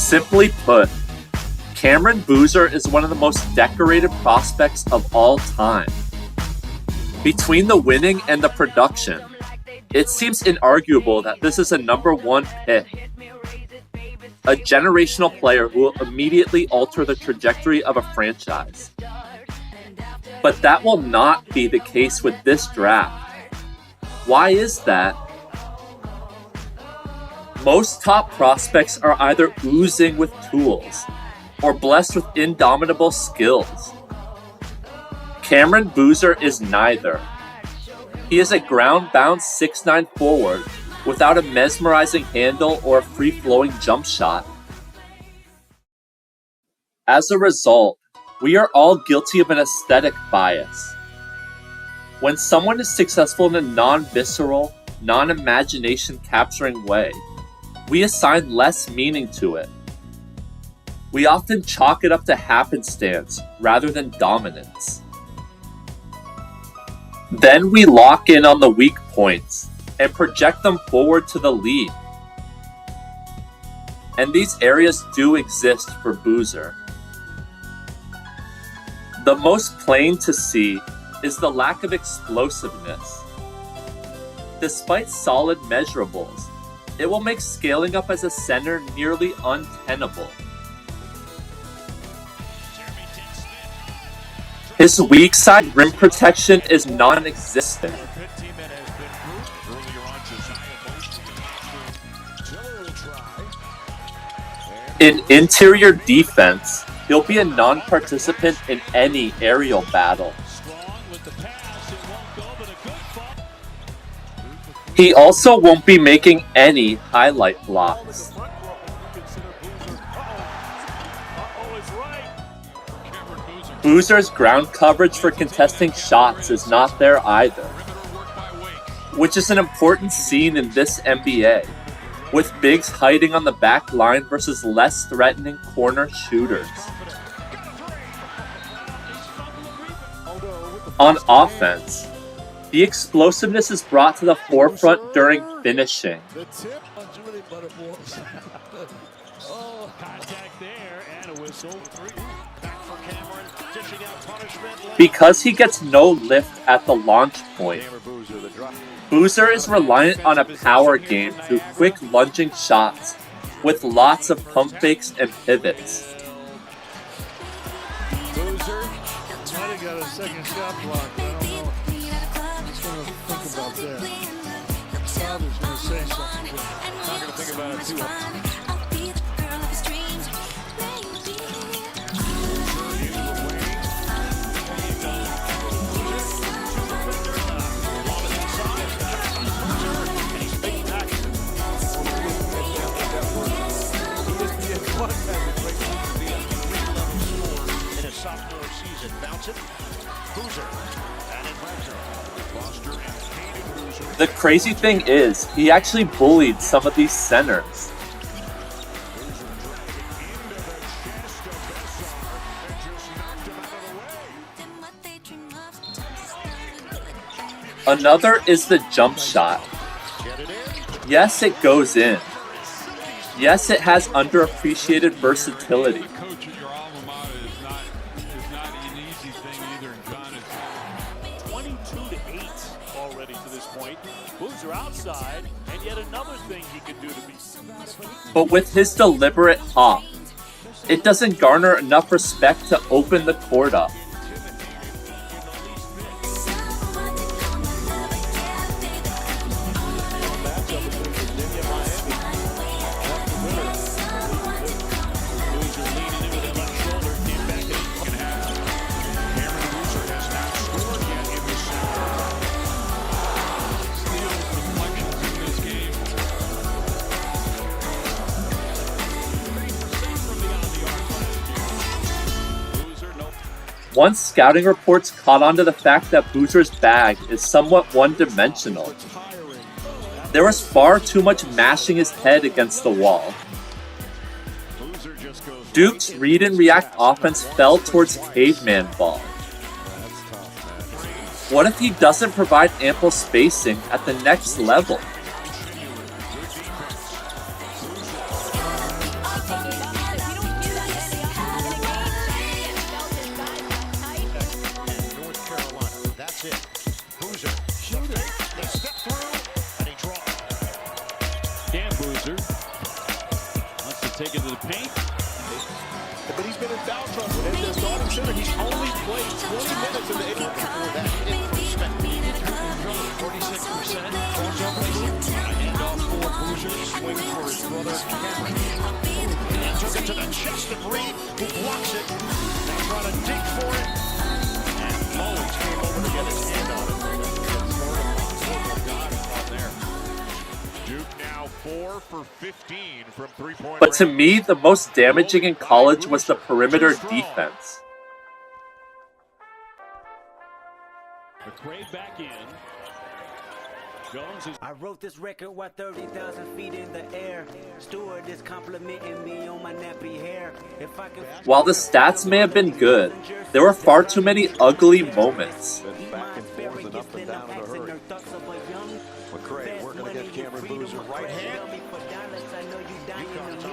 Simply put, Cameron Boozer is one of the most decorated prospects of all time. Between the winning and the production, it seems inarguable that this is a number one pick. A generational player who will immediately alter the trajectory of a franchise. But that will not be the case with this draft. Why is that? Most top prospects are either oozing with tools or blessed with indomitable skills. Cameron Boozer is neither. He is a ground-bound 6'9" forward without a mesmerizing handle or a free-flowing jump shot. As a result, we are all guilty of an aesthetic bias. When someone is successful in a non-visceral, non-imagination capturing way, we assign less meaning to it. We often chalk it up to happenstance rather than dominance. Then we lock in on the weak points and project them forward to the lead. And these areas do exist for Boozer. The most plain to see is the lack of explosiveness. Despite solid measurables, it will make scaling up as a center nearly untenable. His weak side rim protection is non-existent. In interior defense, he'll be a non-participant in any aerial battle. He also won't be making any highlight blocks. Boozer's ground coverage for contesting shots is not there either, which is an important scene in this NBA, with bigs hiding on the back line versus less threatening corner shooters. On offense, the explosiveness is brought to the forefront during finishing. Because he gets no lift at the launch point, Boozer is reliant on a power game through quick lunging shots with lots of pump fakes and pivots. Boozer might have got a second shot block. I don't know. He's going to think about that. Father's going to say something to him. I'm going to think about it too. The crazy thing is, he actually bullied some of these centers. Another is the jump shot. Yes, it goes in. Yes, it has underappreciated versatility. Coach at your alma mater is not an easy thing either. And John is 22-8 already to this point. Boozer outside, and yet another thing he can do to be. But with his deliberate hop, it doesn't garner enough respect to open the court up. Once scouting reports caught on to the fact that Boozer's bag is somewhat one-dimensional, there was far too much mashing his head against the wall. Duke's read and react offense fell towards caveman ball. What if he doesn't provide ample spacing at the next level? take it to the paint. But he's been in foul trouble. And there's Dalton Center. He's only played 20 minutes in the eighth before that. In perspective, 46%. Handoff for Boozer, swinging for his brother Cameron. And took it to the chest of Reed, who blocks it. Now trying to dig for it. And Mullins came over to get his hand on it. Duke now 4 for 15 from three-point. But to me, the most damaging in college was the perimeter defense. McQuaid back in. Jones is. I wrote this record while 30,000 feet in the air. Stewart is complimenting me on my nappy hair. If I could. While the stats may have been good, there were far too many ugly moments. Back and forth and up and down in a hurry. McCray working against Cameron Boozer right hand.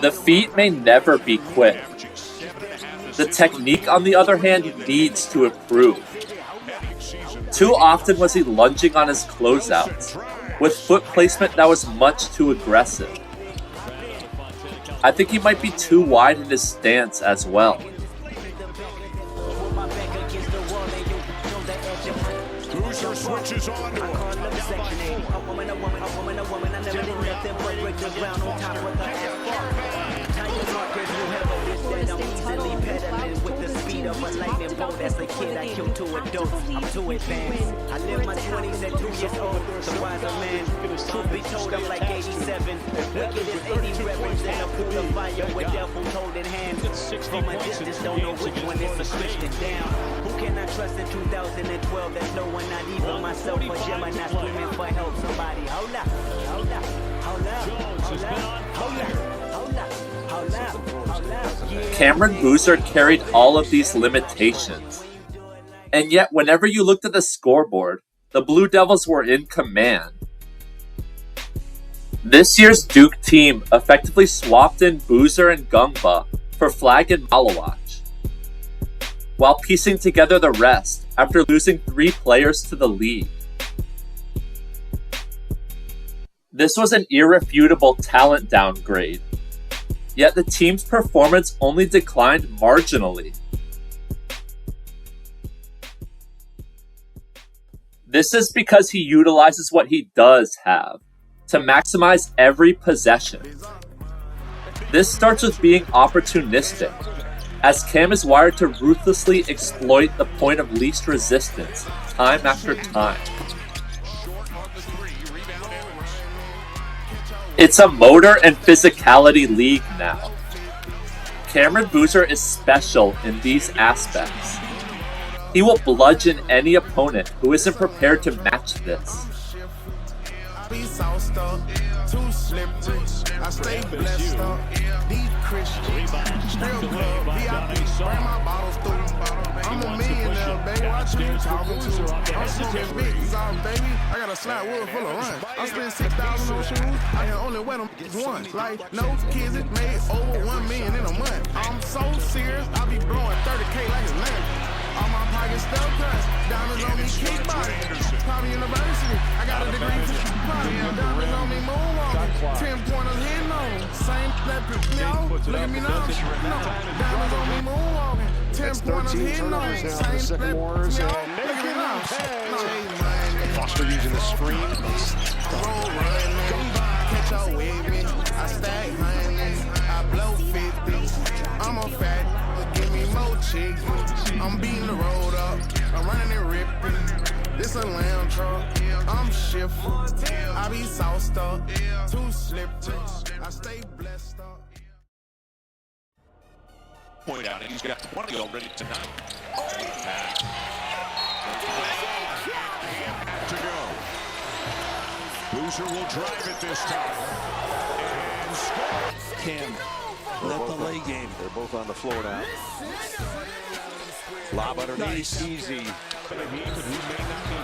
The feet may never be quick. The technique, on the other hand, needs to improve. Too often was he lunging on his closeouts, with foot placement that was much too aggressive. I think he might be too wide in his stance as well. Boozer switches on to him. As a kid, I killed 2 adults. I'm too advanced. I lived my 20s at 2 years old. The wiser man. Truth be told, I'm like 87. Wicked as 80 rebels in a pool of fire with devils holding hands. From a distance, don't know which one is a switching down. Who can I trust in 2012? There's no one, not even myself or Gemini, screaming for help. Somebody, hold up, hold up, hold up, hold up, hold up, hold up. Cameron Boozer carried all of these limitations. And yet, whenever you looked at the scoreboard, the Blue Devils were in command. This year's Duke team effectively swapped in Boozer and Gungba for Flag and Malawach, while piecing together the rest after losing 3 players to the league. This was an irrefutable talent downgrade. Yet the team's performance only declined marginally. This is because he utilizes what he does have, to maximize every possession. This starts with being opportunistic, as Cam is wired to ruthlessly exploit the point of least resistance, time after time. It's a motor and physicality league now. Cameron Boozer is special in these aspects. He will bludgeon any opponent who isn't prepared to match this. I'm a millionaire, baby. Watch me talking to her. I'm smoking big sauce, baby. I got a slide wood full of run. I spent $6,000 on shoes. I can only wear them once. Like, no kids, it made over $1 million in a month. I'm so serious, I be blowing 30K like it's nothing. All my pockets still pressed. Diamonds on me, kickboxing. Probably university. I got a degree from Chicago. Diamonds on me, moonwalking. 10 pointers hitting on them. Same that pissed me off. Look at me now. Diamonds on me, moonwalking. 10 pointers hitting on them. Same that pissed me off. Look at me now. Foster using the screen. Roll running. Catch up with me. I stack honey. I blow 50. I'm a fat. Give me more chicks. I'm beating the road up. I'm running and ripping. This a lamb truck. I'm shifting. I be sauced up. Too slipped. I stay blessed up. Point out, and he's got 20 already tonight. To go. Boozer will drive it this time. And score. Cam, let the lay game. They're both on the floor now. Lob underneath, Nice. easy. But who may not be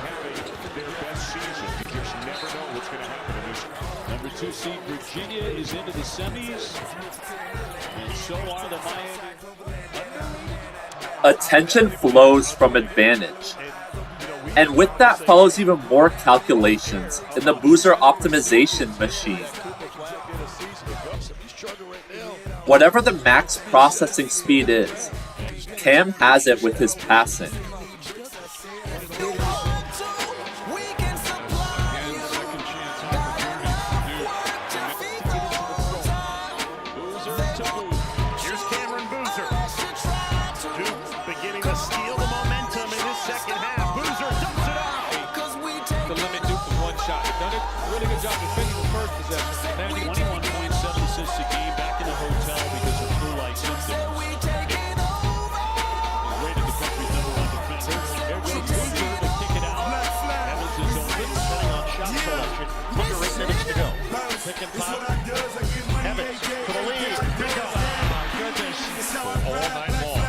having their best season. You just never know what's going to happen in this. Number 2 seed Virginia is into the semis. And so are the Miami. Attention flows from advantage. And with that follows even more calculations in the Boozer optimization machine. He's struggling right now. Whatever the max processing speed is, Cam has it with his passing. Here's Cameron Boozer. Duke beginning to steal the momentum in this second half. Boozer dumps it out. To limit Duke with one shot. They've done a really good job defending the first possession. 21.7 assists a game, back in the hotel because of flu-like symptoms. Rated the country's #1 defender. There goes Boozer to kick it out. Evans is open, depending on shot selection. Under 8 minutes to go. Pick and pop. Evans for the lead. Pick up. My goodness. All night long.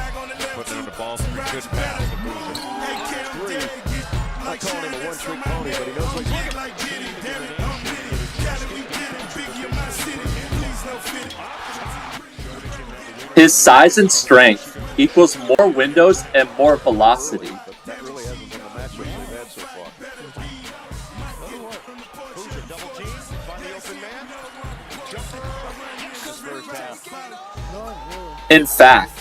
Putting it in the ball screen. Good pass to Boozer. I'm calling him a one-trick pony, but he knows what he's doing. His size and strength equals more windows and more velocity. That really hasn't been the matchup we've had so far. Boozer double team. Find the open man. This first half. In fact,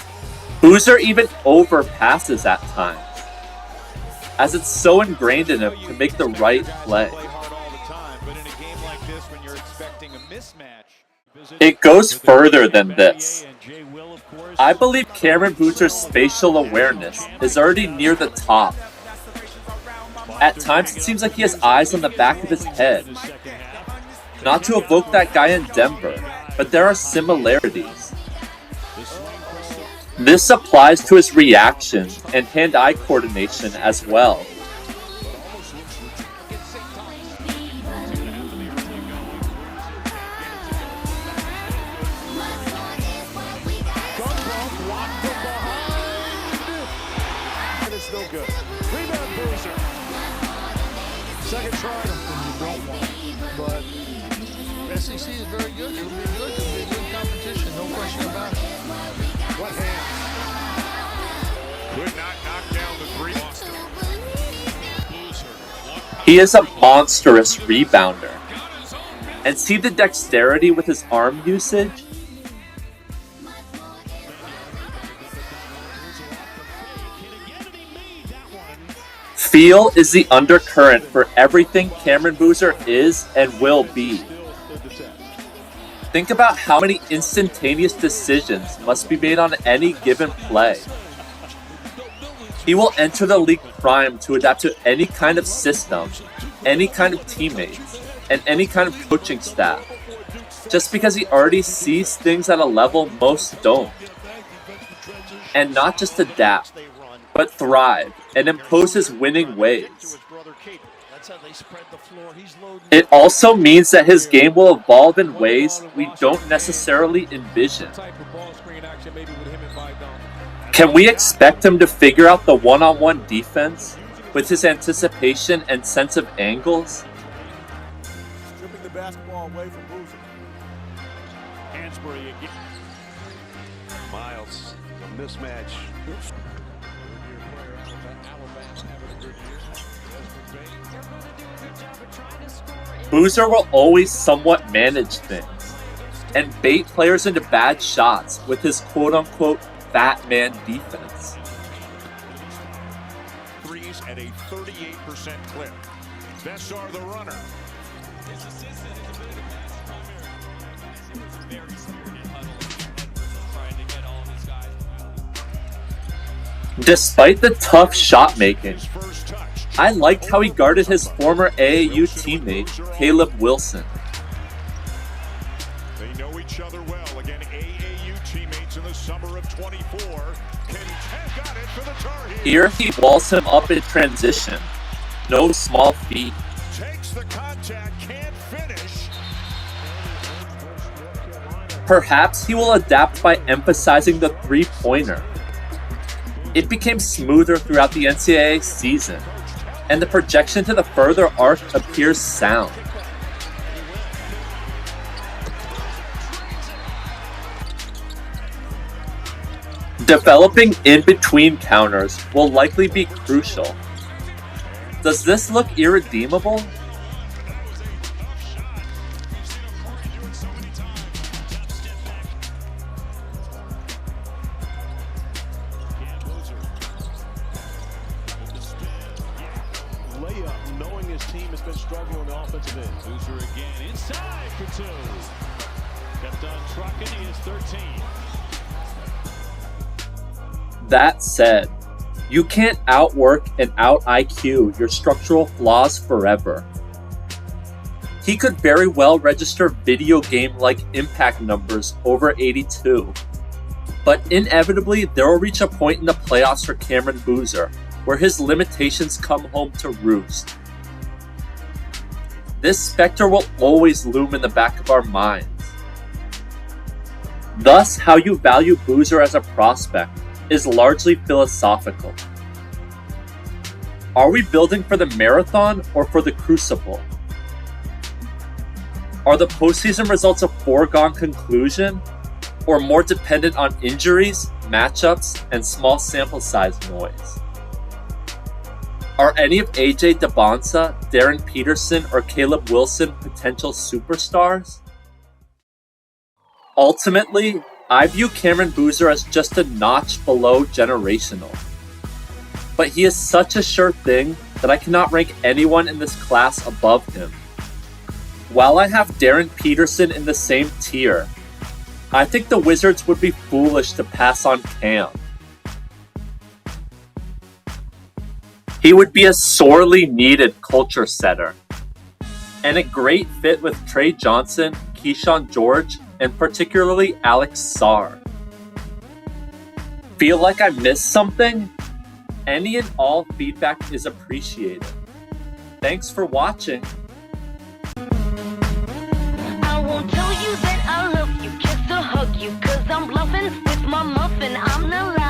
Boozer even overpasses at times, as it's so ingrained in him to make the right play. Play hard all the time, but in a game like this, when you're expecting a mismatch, It goes further than this. I believe Cameron Boozer's spatial awareness is already near the top. At times, it seems like he has eyes on the back of his head. Not to evoke that guy in Denver, but there are similarities. This applies to his reaction and hand-eye coordination as well. No good. Rebound Boozer. Second try. You don't want. But SEC is very good. It'll be good. It'll be a good competition. No question about it. What hands? Could not knock down the three. He is a monstrous rebounder. And see the dexterity with his arm usage? Feel is the undercurrent for everything Cameron Boozer is and will be. Think about how many instantaneous decisions must be made on any given play. He will enter the league primed to adapt to any kind of system, any kind of teammates, and any kind of coaching staff, just because he already sees things at a level most don't. And not just adapt, but thrive and impose his winning ways. It also means that his game will evolve in ways we don't necessarily envision. Can we expect him to figure out the one-on-one defense with his anticipation and sense of angles? Stripping the basketball away from Boozer. Hansbury again. Miles, a mismatch. Boozer will always somewhat manage things and bait players into bad shots with his quote-unquote fat man defense. Threes at a 38% clip. Bessar the runner. Despite the tough shot making, I liked how he guarded his former AAU teammate, Caleb Wilson. They know each other well. Again, AAU teammates in the summer of 24. Got it for the Tar Heels. Here he walls him up in transition. No small feat. Takes the contact, can't finish. Perhaps he will adapt by emphasizing the three-pointer. It became smoother throughout the NCAA season, and the projection to the further arc appears sound. Developing in-between counters will likely be crucial. Does this look irredeemable? team has been struggling on the offensive end. Boozer again inside for two. Kept on trucking. He is 13. That said, you can't outwork and out-IQ your structural flaws forever. He could very well register video game-like impact numbers over 82. But inevitably, there will reach a point in the playoffs for Cameron Boozer where his limitations come home to roost. This specter will always loom in the back of our minds. Thus, how you value Boozer as a prospect is largely philosophical. Are we building for the marathon or for the crucible? Are the postseason results a foregone conclusion, or more dependent on injuries, matchups, and small sample size noise? Are any of AJ DeBonsa, Darren Peterson, or Caleb Wilson potential superstars? Ultimately, I view Cameron Boozer as just a notch below generational. But he is such a sure thing that I cannot rank anyone in this class above him. While I have Darren Peterson in the same tier, I think the Wizards would be foolish to pass on Cam. He would be a sorely needed culture setter, and a great fit with Trey Johnson, Keyshawn George, and particularly Alex Sarr. Feel like I missed something? Any and all feedback is appreciated. Thanks for watching. I won't tell you that I love you, just to hug you, 'cause I'm bluffing with my muffin. I'm the